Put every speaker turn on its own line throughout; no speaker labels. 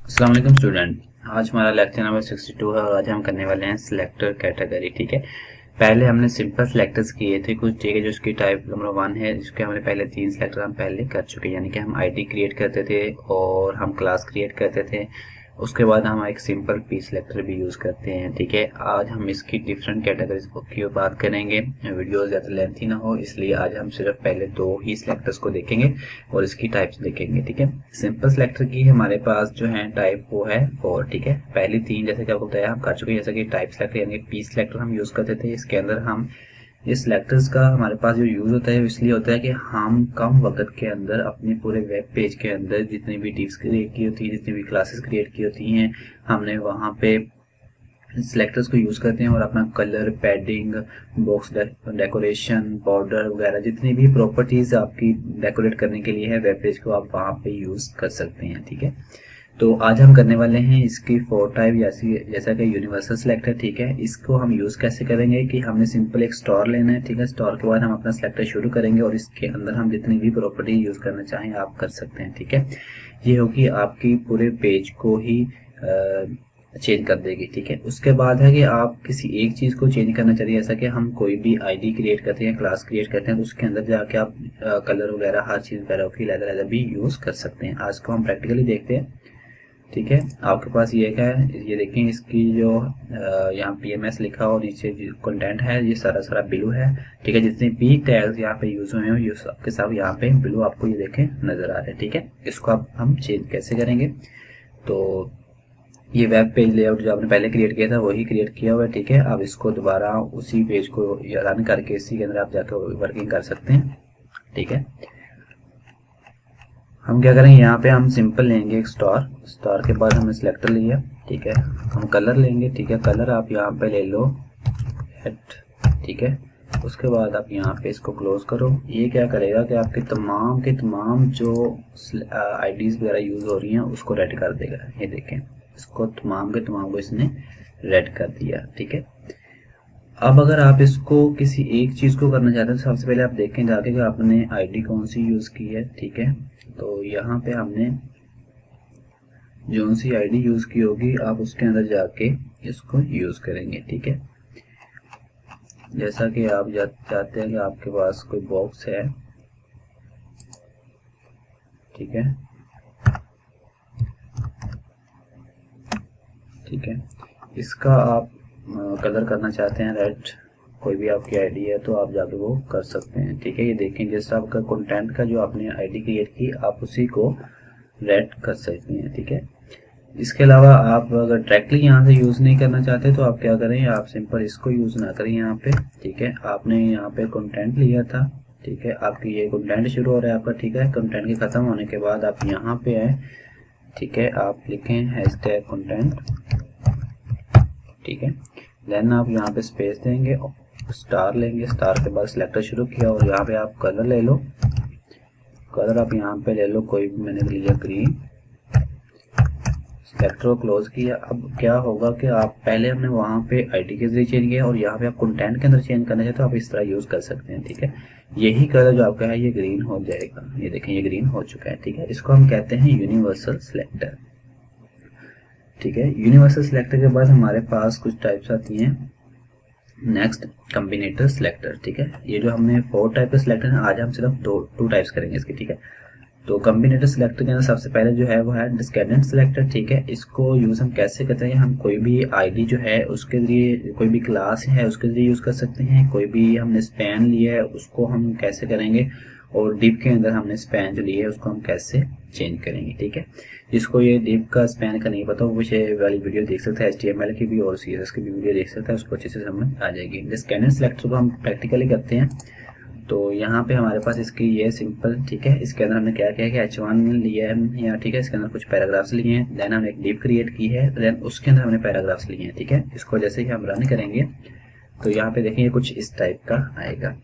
अस्सलाम वालेकुम स्टूडेंट। आज हमारा लेक्चर नंबर 62 है और आज हम करने वाले हैं सिलेक्टर कैटेगरी। ठीक है, पहले हमने सिंपल सिलेक्टर्स किए थे कुछ। ठीक है, जो उसकी टाइप नंबर 1 है, जिसके हमने पहले 3 सिलेक्टर हम पहले कर चुके हैं, यानी कि हम आईडी क्रिएट करते थे और हम क्लास क्रिएट करते थे। उसके बाद हम एक सिंपल पी सिलेक्टर भी यूज़ करते हैं। ठीक है, आज हम इसकी डिफरेंट कैटेगरीज की बात करेंगे। वीडियो ज़्यादा लेंथी ना हो, इसलिए आज हम सिर्फ पहले 2 ही सिलेक्टर्स को देखेंगे और इसकी टाइप्स देखेंगे। ठीक है, सिंपल सिलेक्टर की हमारे पास जो है टाइप वो है 4। ठीक है, पहली 3 जैसे कि आपको बताया हम कर चुके हैं, जैसे कि टाइप सिलेक्टर यानी पी सिलेक्टर हम यूज़ करते थे। इसके अंदर हम ये सिलेक्टर्स का हमारे पास जो यूज़ होता है इसलिए होता है कि हम कम वक्त के अंदर अपने पूरे वेब पेज के अंदर जितनी भी डिव्स क्रिएट की होती है, जितनी भी क्लासेस क्रिएट की होती हैं, हमने वहाँ पे सिलेक्टर्स को यूज़ करते हैं और अपना colour, padding, box decoration, border वगैरह जितनी भी प्रॉपर्टीज़ आपकी डेकोरेट करने के लिए है वेब पेज को, आप वहाँ पे यूज़ कर सकते हैं। ठीक है, तो आज हम करने वाले हैं इसकी 4 टाइप, जैसा कि यूनिवर्सल सिलेक्टर। ठीक है, इसको हम यूज़ कैसे करेंगे कि हमने सिंपल एक स्टार लेना है। ठीक है, स्टार के बाद हम अपना सिलेक्टर शुरू करेंगे और इसके अंदर हम जितनी भी प्रॉपर्टी यूज़ करना चाहें आप कर सकते हैं। ठीक है, ये होगी आपकी पूरे पेज को ही चेंज कर देगी। ठीक है, उसके बाद है कि आप किसी एक चीज़ को चेंज करना चाहिए, जैसा कि हम कोई भी आईडी क्रिएट करते हैं, क्लास क्रिएट करते हैं, तो उसके अंदर जाके आप कलर वगैरह हर चीज़ वगैरह की अलग भी यूज़ कर सकते हैं। आज को हम प्रैक्टिकली देखते हैं। ठीक है, आपके पास ये क्या है, ये देखें, इसकी जो यहाँ पीएमएस लिखा और नीचे जो कंटेंट है ये सारा ब्लू है। ठीक है, जितने भी टैग्स यहाँ पे यूज हुए हैं ये सबके सब यहाँ पे ब्लू आपको ये देखें नजर आ रहे हैं। ठीक है, इसको अब हम चेंज कैसे करेंगे, तो ये वेब पेज लेआउट जो आपने पहले क्रिएट किया था वही क्रिएट किया हुआ है। ठीक है, अब इसको दोबारा उसी पेज को रन करके इसी के अंदर आप जाकर वर्किंग कर सकते हैं। ठीक है, हम क्या करेंगे, यहाँ पे हम सिंपल लेंगे एक स्टार के बाद हमने सिलेक्टर लिया। ठीक है, हम कलर लेंगे। ठीक है, कलर आप यहाँ पे ले लो हेड। ठीक है, उसके बाद आप यहाँ पे इसको क्लोज करो। ये क्या करेगा कि आपके तमाम के तमाम जो आईडीज वगैरह यूज हो रही हैं उसको रेड कर देगा। ये देखें, इसको तमाम के तमाम को इसने रेड कर दिया। ठीक है, अब अगर आप इसको किसी एक चीज़ को करना चाहते हैं तो सबसे पहले आप देखें जाके कि आपने आईडी कौन सी यूज़ की है। ठीक है, तो यहाँ पे हमने जो सी आईडी यूज़ की होगी आप उसके अंदर जाके इसको यूज़ करेंगे। ठीक है, जैसा कि आप चाहते हैं कि आपके पास कोई बॉक्स है। ठीक है, ठीक है, इसका आप कलर करना चाहते हैं रेड, कोई भी आपकी आईडी है तो आप जाके वो कर सकते हैं। ठीक है, ये देखें जैसे आपका कंटेंट का जो आपने आईडी क्रिएट की आप उसी को रेड कर सकते हैं। ठीक है, इसके अलावा आप अगर डायरेक्टली यहाँ से यूज़ नहीं करना चाहते तो आप क्या करें, आप सिंपल इसको यूज़ ना करें यहाँ पे। ठीक है, आपने यहाँ पे कंटेंट लिया था। ठीक है, आपकी ये कंटेंट शुरू हो रहा है आपका। ठीक है, कंटेंट के ख़त्म होने के बाद आप यहाँ पे आए। ठीक है, आप लिखें हैशटैग कंटेंट। ठीक है, देन आप यहाँ पे स्पेस देंगे, स्टार लेंगे, स्टार के बाद सिलेक्टर शुरू किया और यहाँ पे आप कलर ले लो। कलर आप यहाँ पे ले लो, कोई भी मैंने लिया ग्रीन। सिलेक्टर को क्लोज किया। अब क्या होगा कि आप पहले हमने वहाँ पे आईडी के जरिए चेंज किया और यहाँ पे आप कंटेंट के अंदर चेंज करना चाहते तो आप इस तरह यूज़ कर सकते हैं। ठीक है, यही कलर जो आपका है ये ग्रीन हो जाएगा। ये देखें ये ग्रीन हो चुका है। ठीक है, इसको हम कहते हैं यूनिवर्सल सिलेक्टर। ठीक है, यूनिवर्सल सिलेक्टर के बाद हमारे पास कुछ टाइप्स आती हैं। Next combinator selector. ठीक है, ये जो हमने 4 टाइप के सिलेक्टर हैं, आज हम सिर्फ दो टाइप्स करेंगे इसके। ठीक है, तो कम्बिनेटर सिलेक्टर के अंदर सबसे पहले जो है वो है डिस्केंडेंट सिलेक्टर। ठीक है, इसको यूज़ हम कैसे करते हैं, हम कोई भी आईडी जो है उसके जरिए, कोई भी क्लास है उसके जरिए यूज़ कर सकते हैं। कोई भी हमने स्पैन लिया है उसको हम कैसे करेंगे, और डिव के अंदर हमने स्पैन जो लिया है उसको हम कैसे चेंज करेंगे। ठीक है, जिसको ये डिव का स्पैन का नहीं पता वो पीछे वाली वीडियो देख सकता है, HTML की भी और CSS की भी वीडियो देख सकता है, उसको अच्छे से समझ आ जाएगी। डिस्केंडेंट सिलेक्टर को हम प्रैक्टिकली करते हैं। तो यहाँ पे हमारे पास इसकी ये सिंपल। ठीक है, इसके अंदर हमने क्या किया है कि H1 लिया है यहाँ। ठीक है, इसके अंदर कुछ पैराग्राफ्स लिए हैं, देन हमने एक डिव क्रिएट की है, देन उसके अंदर हमने पैराग्राफ्स लिए हैं। ठीक है, इसको जैसे ही हम रन करेंगे तो यहाँ पे देखेंगे कुछ इस टाइप का आएगा।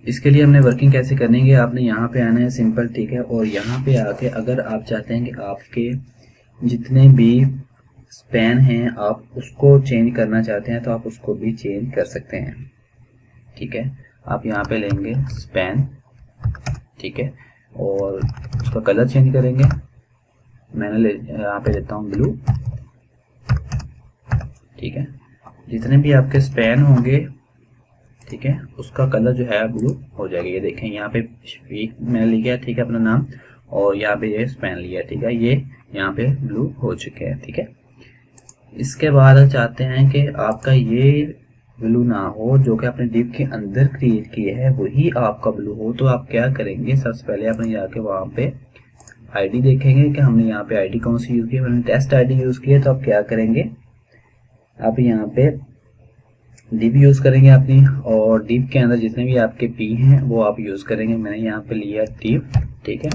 इसके लिए हमने वर्किंग कैसे करेंगे, आपने यहाँ पे आना है सिंपल। ठीक है, और यहाँ पे आके अगर आप चाहते हैं कि आपके जितने भी स्पैन हैं आप उसको चेंज करना चाहते हैं तो आप उसको भी चेंज कर सकते हैं। ठीक है, आप यहाँ पे लेंगे स्पैन। ठीक है, और उसका कलर चेंज करेंगे, मैंने यहाँ पे लेता हूँ ब्लू, ठीक है। जितने भी आपके स्पैन होंगे, ठीक है, उसका कलर जो है ब्लू हो जाएगा। ये देखें यहाँ पे शफीक मैंने लिया, ठीक है, अपना नाम, और यहाँ पे ये स्पैन लिया, ठीक है, ये यहाँ पे ब्लू हो चुके हैं, ठीक है। इसके बाद चाहते हैं कि आपका ये ब्लू ना हो, जो कि आपने डिव के अंदर क्रिएट किए है वही आपका ब्लू हो, तो आप क्या करेंगे, सबसे पहले आपने जाके वहाँ पे आईडी देखेंगे कि हमने यहाँ पे आईडी कौन सी यूज की है। हमने टेस्ट आईडी यूज की है, तो आप क्या करेंगे, आप यहाँ पे डिव यूज करेंगे अपनी, और डिव के अंदर जितने भी आपके पी हैं वो आप यूज करेंगे। मैंने यहाँ पे लिया डिव, ठीक है।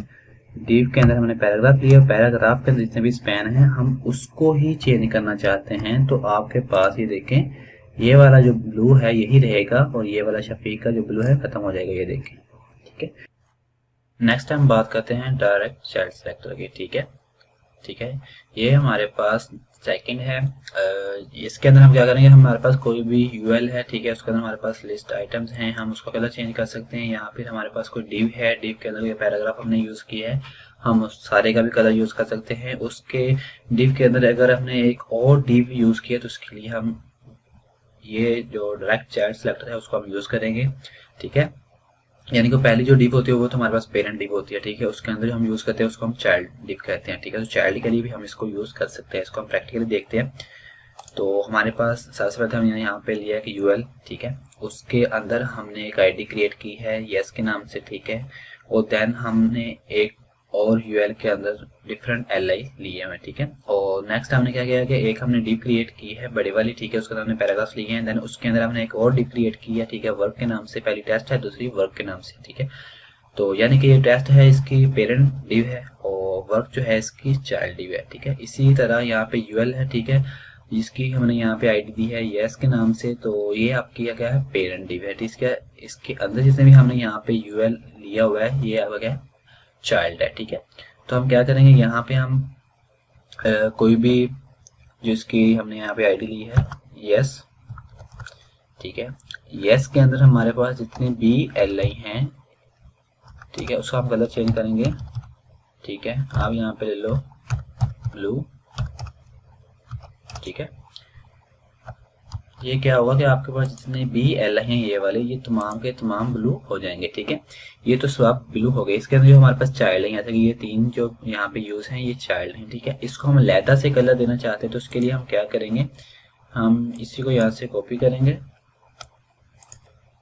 डिव के अंदर हमने पैराग्राफ लिया, पैराग्राफ के अंदर जितने भी स्पैन हैं हम उसको ही चेंज करना चाहते हैं, तो आपके पास ये देखें ये वाला जो ब्लू है यही रहेगा, और ये वाला शफीक का जो ब्लू है खत्म हो जाएगा, ये देखें, ठीक है। नेक्स्ट हम बात करते हैं डायरेक्ट चाइल्ड सेलेक्टर की, ठीक है, ठीक है। ये हमारे पास सेकंड है। इसके अंदर हम क्या करेंगे, हमारे पास कोई भी यूएल है, ठीक है, उसके अंदर हमारे पास लिस्ट आइटम्स हैं, हम उसका कलर चेंज कर सकते हैं। यहाँ फिर हमारे पास कोई डिव है, डिव के अंदर ये पैराग्राफ हमने यूज किया है, हम उस सारे का भी कलर यूज कर सकते हैं। उसके डिव के अंदर अगर हमने एक और डिव यूज किया तो उसके लिए हम ये जो डायरेक्ट चाइल्ड सेलेक्टर है उसको हम यूज करेंगे, ठीक है। यानी कि पहली जो डिव होती है वो तो हमारे पास पेरेंट डिव होती है, ठीक है, उसके अंदर जो हम यूज करते हैं उसको हम चाइल्ड डिव कहते हैं, ठीक है। तो चाइल्ड के लिए भी हम इसको यूज कर सकते हैं, इसको हम प्रैक्टिकली देखते हैं। तो हमारे पास सबसे पहले हमने यहाँ पे लिया है कि यूएल, ठीक है, उसके अंदर हमने एक आईडी क्रिएट की है यस के नाम से, ठीक है, और देन हमने एक और यूएल के अंदर डिफरेंट एलआई लिए हुए, ठीक है। और नेक्स्ट हमने क्या किया कि एक हमने डिव क्रिएट की है बड़ी वाली, ठीक है, उसके अंदर हमने पैराग्राफ्स लिए हैं, देन उसके अंदर हमने एक और डिव क्रिएट की है, ठीक है, वर्क के नाम से, पहली टेस्ट है, दूसरी वर्क के नाम से, ठीक है। तो यानी कि ये टेस्ट है इसकी पेरेंट डिव है, और वर्क जो है इसकी चाइल्ड डिव है, ठीक है। इसी तरह यहाँ पे यूएल है, ठीक है, जिसकी हमने यहाँ पे आईडी दी है यस के नाम से, तो ये आपकी क्या है, पेरेंट डिव है, ठीक है। इसके अंदर जितने भी हमने यहाँ पे यूएल लिया हुआ है ये आपका क्या है, चाइल्ड है, ठीक है। तो हम क्या करेंगे, यहाँ पे हम कोई भी जो इसकी हमने यहाँ पे आईडी ली है यस, ठीक है, यस के अंदर हमारे पास जितने भी एल आई हैं, ठीक है, उसका हम कलर चेंज करेंगे, ठीक है। आप यहाँ पे ले लो ब्लू, ठीक है। ये क्या होगा कि आपके पास जितने भी एल हैं ये वाले, ये तमाम के तमाम ब्लू हो जाएंगे, ठीक है। ये तो स्वाप ब्लू हो गए। इसके अंदर जो हमारे पास चाइल्ड है, जैसे कि ये तीन जो यहाँ पे यूज हैं ये चाइल्ड हैं, ठीक है। इसको हम लैदा से कलर देना चाहते हैं, तो उसके लिए हम क्या करेंगे, हम इसी को यहाँ से कॉपी करेंगे,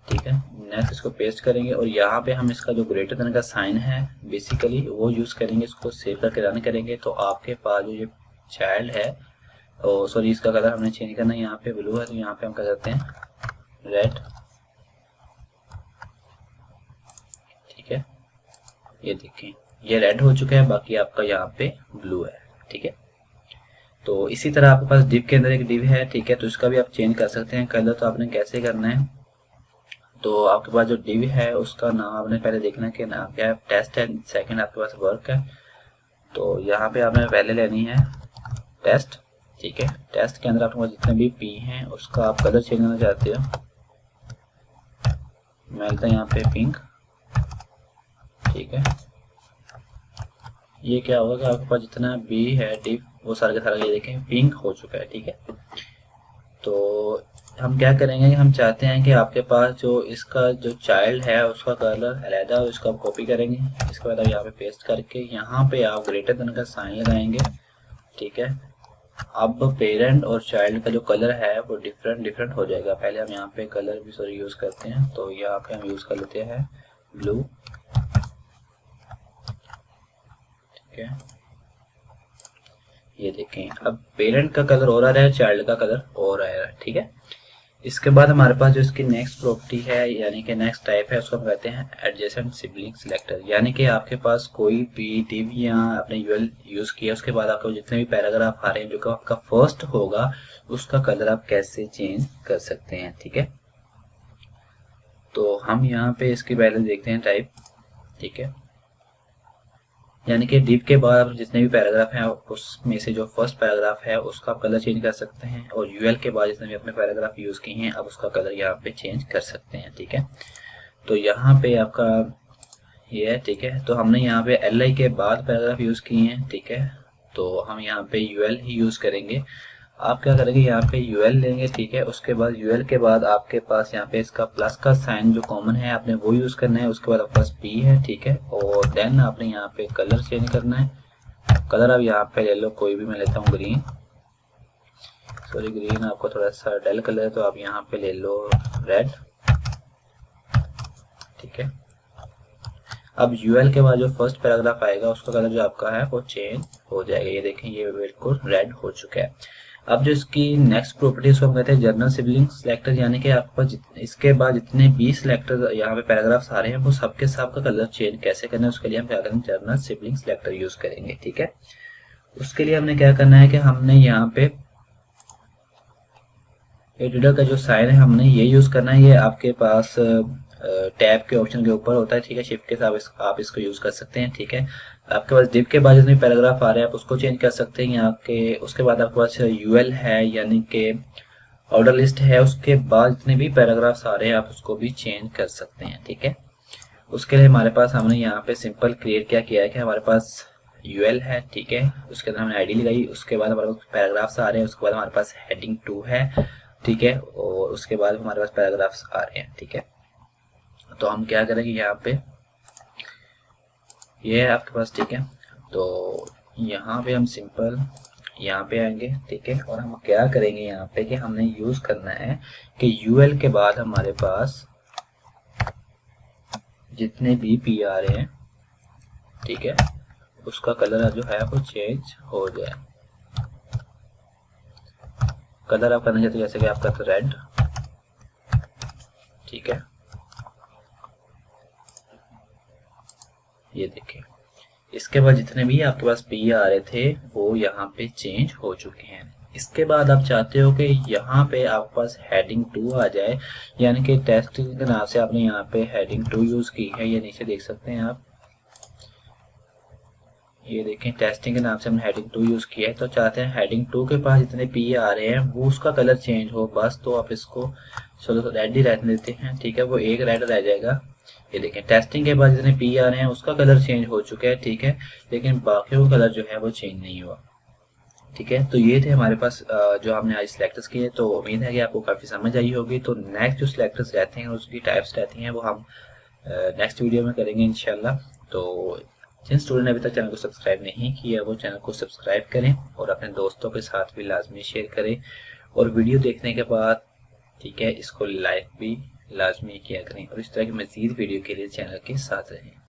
ठीक है, नेक्स्ट इसको पेस्ट करेंगे, और यहाँ पे हम इसका जो ग्रेटर देन का साइन है बेसिकली वो यूज करेंगे, इसको सेव करके रन करेंगे, तो आपके पास जो ये चाइल्ड है, सॉरी इसका कलर हमने चेंज करना है, यहाँ पे ब्लू है तो यहाँ पे हम क्या करते हैं रेड, ठीक है। ये देखें ये रेड हो चुका है, बाकी आपका यहाँ पे ब्लू है, ठीक है। तो इसी तरह आपके पास डिव के अंदर एक डिव है, ठीक है, तो इसका भी आप चेंज कर सकते हैं कलर। तो आपने कैसे करना है, तो आपके पास जो डिव है उसका नाम आपने पहले देखना है कि नाम क्या है, टेस्ट है, सेकंड आपके पास वर्क है, तो यहाँ पे आपने पहले लेनी है टेस्ट, ठीक है। टेस्ट के अंदर आपके पास जितने भी पी हैं उसका आप कलर चेंज करना चाहते हो, मैं लेता हूँ यहाँ पे पिंक, ठीक है। ये क्या होगा कि आपके पास जितना बी है डिव वो सारा का सारा ये देखें पिंक हो चुका है, ठीक है। तो हम क्या करेंगे, हम चाहते हैं कि आपके पास जो इसका जो चाइल्ड है उसका कलर अलहदा, उसका आप कॉपी करेंगे, इसके बाद आप यहाँ पे पेस्ट करके यहाँ पे आप ग्रेटर देन का साइन लगाएंगे, ठीक है। अब पेरेंट और चाइल्ड का जो कलर है वो डिफरेंट हो जाएगा। पहले हम यहाँ पे कलर भी सॉरी यूज करते हैं, तो यहाँ पे हम यूज कर लेते हैं ब्लू, ठीक है। ये देखें अब पेरेंट का कलर और आ रहा है, चाइल्ड का कलर और आ रहा है, ठीक है। इसके बाद हमारे पास जो इसकी नेक्स्ट प्रॉपर्टी है यानी कि नेक्स्ट टाइप है उसको हम कहते हैं एडजेसेंट सिबलिंग सिलेक्टर। यानी कि आपके पास कोई भी डिव या आपने यूएल यूज किया उसके बाद आपको जितने भी पैराग्राफ आ रहे हैं जो आपका फर्स्ट होगा उसका कलर आप कैसे चेंज कर सकते हैं, ठीक है। तो हम यहाँ पे इसकी पहले देखते हैं टाइप, ठीक है। यानी कि डिव के बाद जितने भी पैराग्राफ हैं उसमें से जो फर्स्ट पैराग्राफ है उसका आप कलर चेंज कर सकते हैं, और यूएल के बाद जितने भी अपने पैराग्राफ यूज किए हैं अब उसका कलर यहाँ पे चेंज कर सकते हैं, ठीक है। तो यहाँ पे आपका ये है, ठीक है। तो हमने यहाँ पे एल आई के बाद पैराग्राफ यूज किए हैं, ठीक है, तो हम यहाँ पे यूएल ही यूज़ करेंगे। आप क्या करेंगे, यहाँ पे यूएल लेंगे, ठीक है। उसके बाद यूएल के बाद आपके पास यहाँ पे इसका प्लस का साइन जो कॉमन है आपने वो यूज़ करना है। उसके बाद आपके पास पी है, ठीक है। और देन आपने यहाँ पे कलर चेंज करना है। कलर आप यहाँ पे ले लो, कोई भी, मैं लेता हूँ ग्रीन। सॉरी, ग्रीन आपको थोड़ा सा डल कलर है तो आप यहाँ पे ले लो रेड, ठीक है। अब यूएल के बाद जो फर्स्ट पैराग्राफ आएगा उसका कलर जो आपका है वो चेंज हो जाएगा। ये देखें, ये बिल्कुल रेड हो चुका है। अब जो इसकी नेक्स्ट प्रॉपर्टी उसको हम कहते हैं जर्नल सिबलिंग सिलेक्टर, यानी कि आपके पास इसके बाद जितने भी सिलेक्टर यहाँ पे पैराग्राफ्स आ रहे हैं वो सबके सब का कलर चेंज कैसे करना है, उसके लिए हम क्या करेंगे, जर्नल सिबलिंग सिलेक्टर यूज करेंगे, ठीक है। उसके लिए हमने क्या करना है कि हमने यहाँ पे एडिटर का जो साइन है हमने ये यूज करना है। ये आपके पास टैब के ऑप्शन के ऊपर होता है, ठीक है। शिफ्ट के साथ आप इसको यूज कर सकते हैं, ठीक है। आपके पास डिव के बाद जितने पैराग्राफ आ रहे हैं आप उसको चेंज कर सकते हैं यहाँ के। उसके बाद आपके पास यूएल है, यानी कि ऑर्डर लिस्ट है। उसके बाद जितने भी पैराग्राफ्स आ रहे हैं आप उसको भी चेंज कर सकते हैं, ठीक है। उसके लिए हमारे पास हमने यहाँ पे सिंपल क्रिएट क्या किया है कि हमारे पास यूएल है, ठीक है। उसके अंदर हमने आईडी लगाई। उसके बाद हमारे पास पैराग्राफ्स आ रहे हैं। उसके बाद हमारे पास हेडिंग 2 है, ठीक है। और उसके बाद हमारे पास पैराग्राफ्स आ रहे हैं, ठीक है। तो हम क्या करेंगे, यहाँ पे ये है आपके पास, ठीक है। तो यहाँ पे हम सिंपल यहाँ पे आएंगे, ठीक है। और हम क्या करेंगे यहाँ पे कि हमने यूज करना है कि यूएल के बाद हमारे पास जितने भी पी आ रहे हैं, ठीक है, उसका कलर जो है वो चेंज हो जाए। कलर आप करना चाहते हो जैसे कि आपका रेड, ठीक है। ये देखिए, इसके बाद जितने भी आपके पास पी आ रहे थे वो यहाँ पे चेंज हो चुके हैं। इसके बाद आप चाहते हो कि यहाँ पे आपके पास हेडिंग 2 आ जाए, यानी कि टेस्टिंग के नाम से आपने यहाँ पे हेडिंग 2 यूज की है। ये नीचे देख सकते हैं आप, ये देखें, टेस्टिंग के नाम से हमने हेडिंग 2 यूज किया है। तो चाहते हैं हेडिंग 2 के पास जितने पी आ रहे हैं वो उसका कलर चेंज हो बस। तो आप इसको चलो तो रेड ही रहने देते हैं, ठीक है। वो एक रेड रह जाएगा। ये देखें, टेस्टिंग के बाद जितने पी आ रहे हैं उसका कलर चेंज हो चुका है, ठीक है। लेकिन बाकियों का कलर जो है वो चेंज नहीं हुआ, ठीक है। तो ये थे हमारे पास जो हमने आज सिलेक्टर्स किए। तो उम्मीद है कि आपको काफ़ी समझ आई होगी। तो नेक्स्ट जो सिलेक्टर्स रहते हैं उसकी टाइप्स रहती हैं वो हम नेक्स्ट वीडियो में करेंगे इंशाल्लाह। तो जिन स्टूडेंट ने अभी तक चैनल को सब्सक्राइब नहीं किया वो चैनल को सब्सक्राइब करें और अपने दोस्तों के साथ भी लाजमी शेयर करें। और वीडियो देखने के बाद, ठीक है, इसको लाइक भी लाजमी किया करें। और इस तरह की मज़ीद वीडियो के लिए चैनल के साथ रहें।